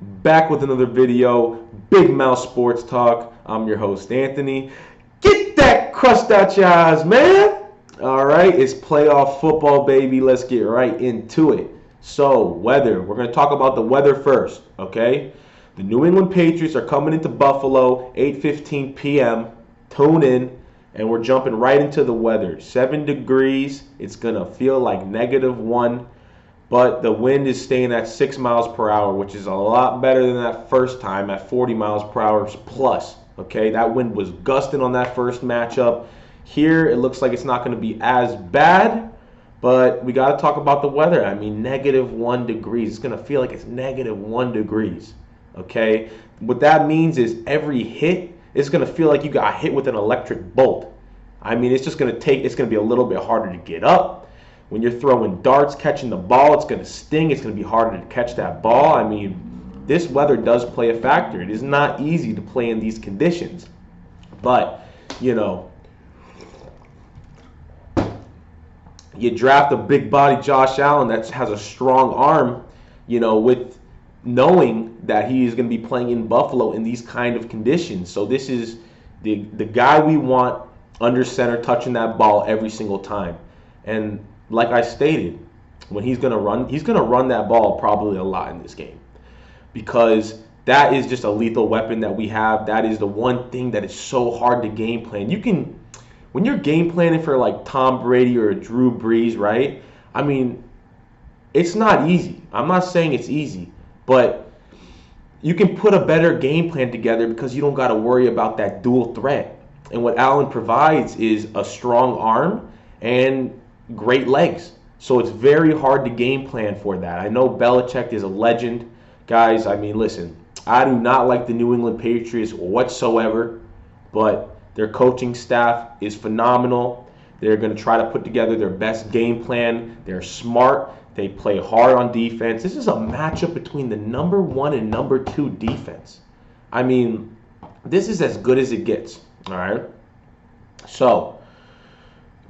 Back with another video, Big Mouth Sports Talk. I'm your host, Anthony. Get that crust out your eyes, man. All right, it's playoff football, baby. Let's get right into it. So, weather. We're going to talk about the weather first, okay? The New England Patriots are coming into Buffalo, 8:15 p.m. Tune in, and we're jumping right into the weather. 7 degrees. It's going to feel like -1. But the wind is staying at 6 miles per hour, which is a lot better than that first time at 40 miles per hour plus. Okay, that wind was gusting on that first matchup. Here, it looks like it's not going to be as bad, but we got to talk about the weather. I mean, -1 degrees. It's going to feel like it's -1 degrees. Okay, what that means is every hit is going to feel like you got hit with an electric bolt. I mean, it's going to be a little bit harder to get up. When you're throwing darts, catching the ball, it's going to sting. It's going to be harder to catch that ball. I mean, this weather does play a factor. It is not easy to play in these conditions. But, you draft a big body Josh Allen that has a strong arm, with knowing that he is going to be playing in Buffalo in these kind of conditions. So this is the guy we want under center touching that ball every single time. And like I stated, when he's going to run that ball probably a lot in this game, because that is just a lethal weapon that we have. That is the one thing that is so hard to game plan. When you're game planning for like Tom Brady or Drew Brees, right? I mean, it's not easy. I'm not saying it's easy, but you can put a better game plan together because you don't got to worry about that dual threat. And what Allen provides is a strong arm and great legs. So it's very hard to game plan for that. I know Belichick is a legend. Guys, I mean, listen, I do not like the New England Patriots whatsoever, but their coaching staff is phenomenal. They're going to try to put together their best game plan. They're smart. They play hard on defense. This is a matchup between the number 1 and number 2 defense. I mean, this is as good as it gets, all right? So,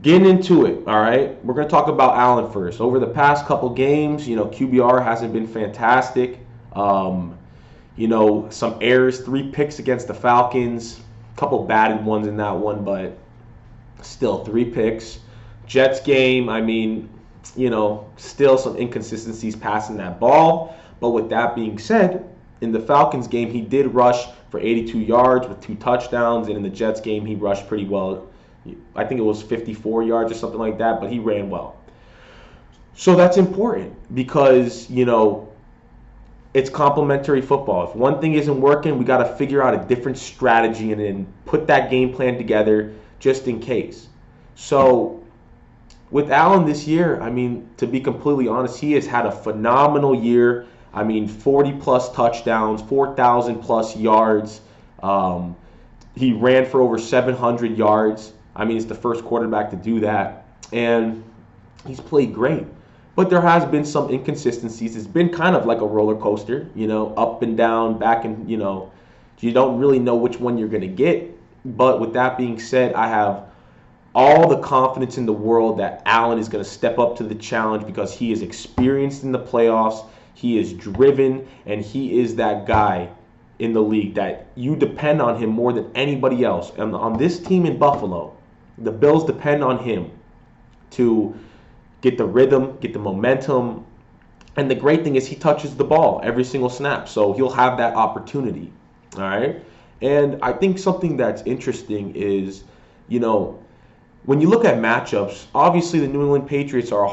getting into it, all right? We're going to talk about Allen first. Over the past couple games, QBR hasn't been fantastic. Some errors, 3 picks against the Falcons, a couple batted ones in that one, but still 3 picks. Jets game, I mean, still some inconsistencies passing that ball. But with that being said, in the Falcons game, he did rush for 82 yards with 2 touchdowns, and in the Jets game, he rushed pretty well. I think it was 54 yards or something like that, but he ran well. So that's important because, it's complementary football. If one thing isn't working, we got to figure out a different strategy and then put that game plan together just in case. So with Allen this year, I mean, to be completely honest, he has had a phenomenal year. I mean, 40-plus touchdowns, 4,000-plus yards. He ran for over 700 yards. I mean, it's the first quarterback to do that. And he's played great. But there has been some inconsistencies. It's been kind of like a roller coaster, up and down, back and, you don't really know which one you're going to get. But with that being said, I have all the confidence in the world that Allen is going to step up to the challenge because he is experienced in the playoffs. He is driven, and he is that guy in the league that you depend on him more than anybody else. And on this team in Buffalo, the Bills depend on him to get the rhythm, get the momentum. And the great thing is he touches the ball every single snap, so he'll have that opportunity. All right? And I think something that's interesting is, when you look at matchups, obviously the New England Patriots are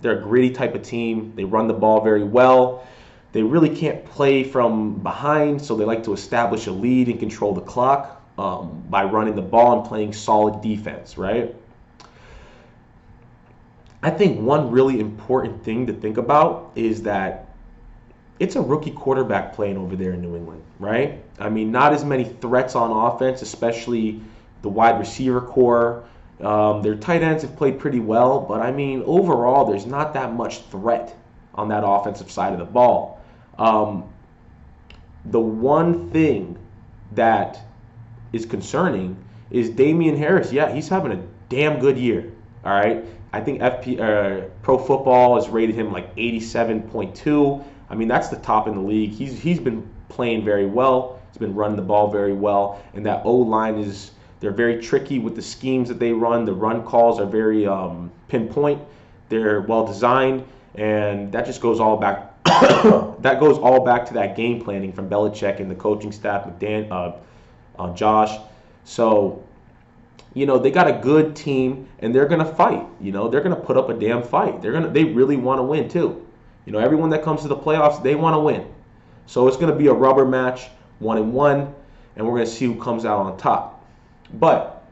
they're a gritty type of team. They run the ball very well. They really can't play from behind, so they like to establish a lead and control the clock by running the ball and playing solid defense, right? I think one really important thing to think about is that it's a rookie quarterback playing over there in New England, right? I mean, not as many threats on offense, especially the wide receiver core. Their tight ends have played pretty well, but I mean, overall, there's not that much threat on that offensive side of the ball. The one thing that is concerning is Damian Harris. Yeah, he's having a damn good year. All right, I think Pro Football has rated him like 87.2. I mean, that's the top in the league. He's been playing very well. He's been running the ball very well, and that O-line they're very tricky with the schemes that they run. The run calls are very pinpoint. They're well designed, and that just goes all back. That goes all back to that game planning from Belichick and the coaching staff, Josh. So, they got a good team, and they're gonna fight. They're gonna put up a damn fight. They really want to win too. Everyone that comes to the playoffs, they want to win. So it's gonna be a rubber match, 1-1, and we're gonna see who comes out on top. But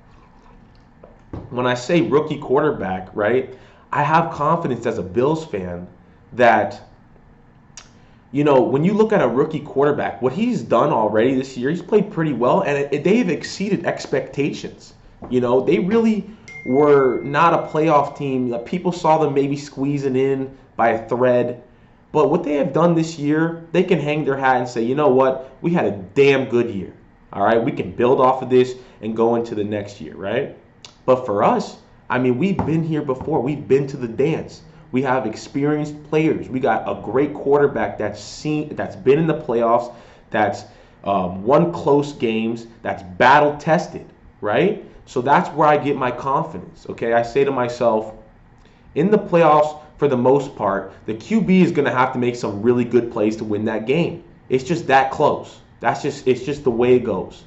when I say rookie quarterback, right, I have confidence as a Bills fan that, when you look at a rookie quarterback, what he's done already this year, he's played pretty well, and they've exceeded expectations. They really were not a playoff team. People saw them maybe squeezing in by a thread. But what they have done this year, they can hang their hat and say, you know what, we had a damn good year. All right, we can build off of this and go into the next year, right? But for us, I mean, we've been here before. We've been to the dance. We have experienced players. We got a great quarterback that's been in the playoffs, that's won close games, that's battle tested, right? So that's where I get my confidence, okay? I say to myself, in the playoffs, for the most part, the QB is going to have to make some really good plays to win that game. It's just that close. It's just the way it goes.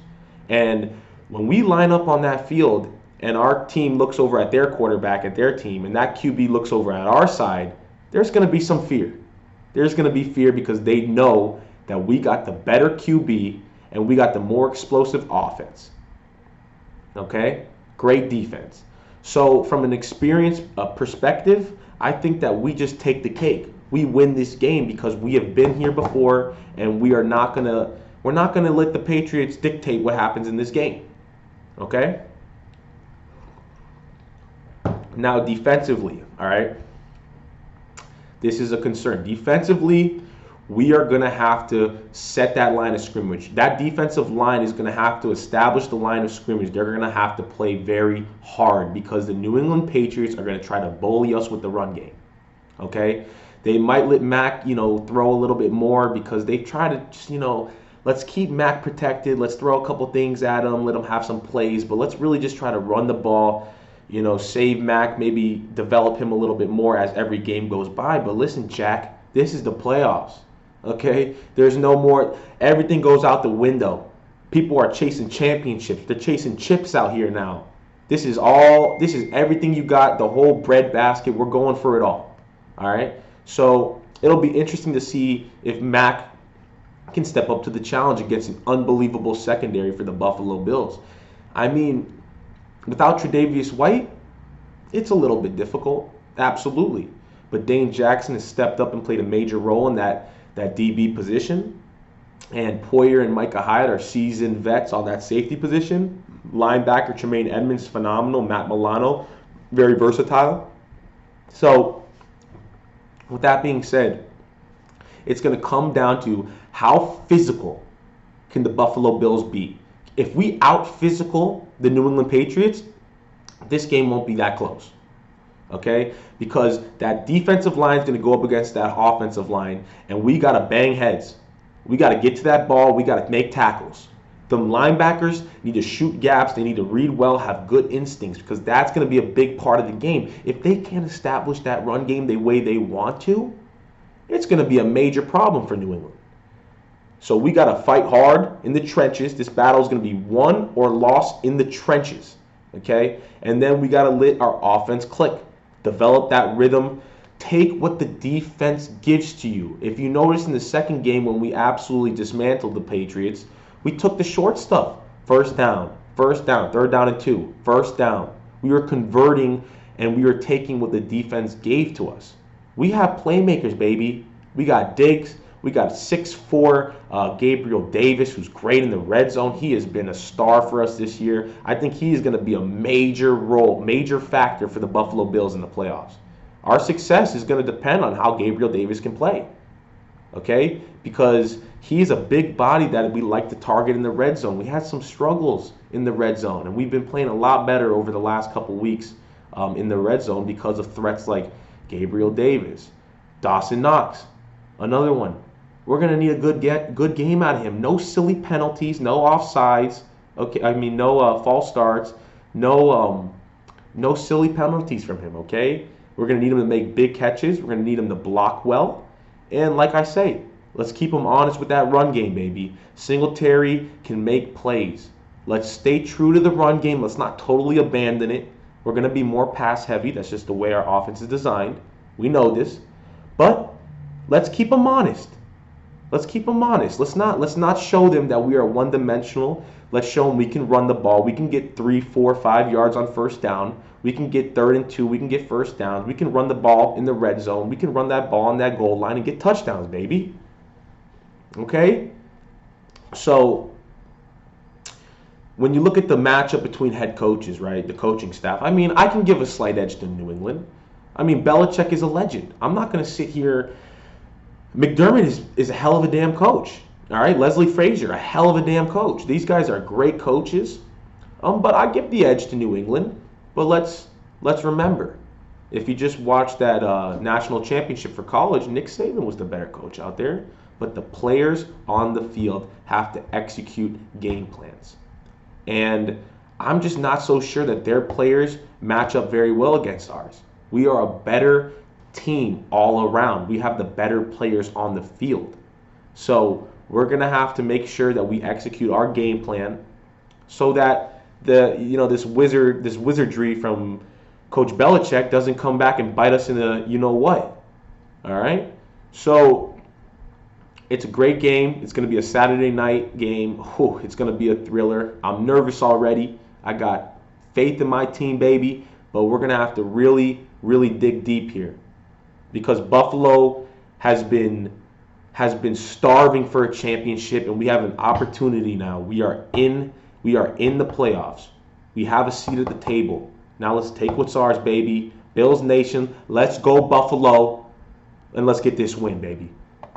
And when we line up on that field and our team looks over at their quarterback, at their team, and that QB looks over at our side, there's going to be some fear. There's going to be fear because they know that we got the better QB and we got the more explosive offense. Okay? Great defense. So from an experience perspective, I think that we just take the cake. We win this game because we have been here before, and we're not gonna let the Patriots dictate what happens in this game. Okay? Now defensively, all right? This is a concern. Defensively, we are going to have to set that line of scrimmage. That defensive line is going to have to establish the line of scrimmage. They're going to have to play very hard because the New England Patriots are going to try to bully us with the run game. Okay? They might let Mac, throw a little bit more because they try to just, let's keep Mac protected. Let's throw a couple things at him, let him have some plays, but let's really just try to run the ball, save Mac, maybe develop him a little bit more as every game goes by. But listen, Jack, this is the playoffs. Okay, there's no more. Everything goes out the window. People are chasing championships. They're chasing chips out here now. This is everything you got. The whole bread basket. We're going for it all. All right. So it'll be interesting to see if Mac can step up to the challenge against an unbelievable secondary for the Buffalo Bills. I mean, without Tre'Davious White, it's a little bit difficult. Absolutely. But Dane Jackson has stepped up and played a major role in that DB position, and Poyer and Micah Hyde are seasoned vets on that safety position. Linebacker Tremaine Edmonds, phenomenal. Matt Milano, very versatile. So, with that being said, it's going to come down to how physical can the Buffalo Bills be. If we out-physical the New England Patriots, this game won't be that close. Okay? Because that defensive line is going to go up against that offensive line, and we got to bang heads. We got to get to that ball. We got to make tackles. The linebackers need to shoot gaps. They need to read well, have good instincts, because that's going to be a big part of the game. If they can't establish that run game the way they want to, it's going to be a major problem for New England. So we got to fight hard in the trenches. This battle is going to be won or lost in the trenches. Okay? And then we got to let our offense click. Develop that rhythm. Take what the defense gives to you. If you notice in the second game when we absolutely dismantled the Patriots, we took the short stuff. First down, third down and 2, first down. We were converting and we were taking what the defense gave to us. We have playmakers, baby. We got Diggs. We got 6'4" Gabriel Davis, who's great in the red zone. He has been a star for us this year. I think he is going to be a major factor for the Buffalo Bills in the playoffs. Our success is going to depend on how Gabriel Davis can play. Okay? Because he's a big body that we like to target in the red zone. We had some struggles in the red zone, and we've been playing a lot better over the last couple weeks in the red zone because of threats like Gabriel Davis, Dawson Knox, another one. We're gonna need a good game out of him. No silly penalties, no offsides. Okay, I mean no false starts, no silly penalties from him. Okay, we're gonna need him to make big catches. We're gonna need him to block well, and like I say, let's keep him honest with that run game, baby. Singletary can make plays. Let's stay true to the run game. Let's not totally abandon it. We're gonna be more pass heavy. That's just the way our offense is designed. We know this, but let's keep them honest. Let's keep them honest. Let's not show them that we are one dimensional. Let's show them we can run the ball. We can get 3, 4, 5 yards on first down. We can get 3rd and 2. We can get first downs. We can run the ball in the red zone. We can run that ball on that goal line and get touchdowns, baby. Okay? So when you look at the matchup between head coaches, right, the coaching staff, I mean, I can give a slight edge to New England. I mean, Belichick is a legend. I'm not going to sit here. McDermott is a hell of a damn coach. All right, Leslie Frazier, a hell of a damn coach. These guys are great coaches. But I give the edge to New England. But let's remember, if you just watch that national championship for college, Nick Saban was the better coach out there. But the players on the field have to execute game plans. And I'm just not so sure that their players match up very well against ours. We are a better team all around. We have the better players on the field. So we're going to have to make sure that we execute our game plan so that this wizardry from Coach Belichick doesn't come back and bite us in the you know what. All right? So it's a great game. It's going to be a Saturday night game. Whew, it's going to be a thriller. I'm nervous already. I got faith in my team, baby, but we're going to have to really, really dig deep here because Buffalo has been starving for a championship, and we have an opportunity now. We are in the playoffs. We have a seat at the table. Now let's take what's ours, baby. Bills Nation, let's go Buffalo, and let's get this win, baby.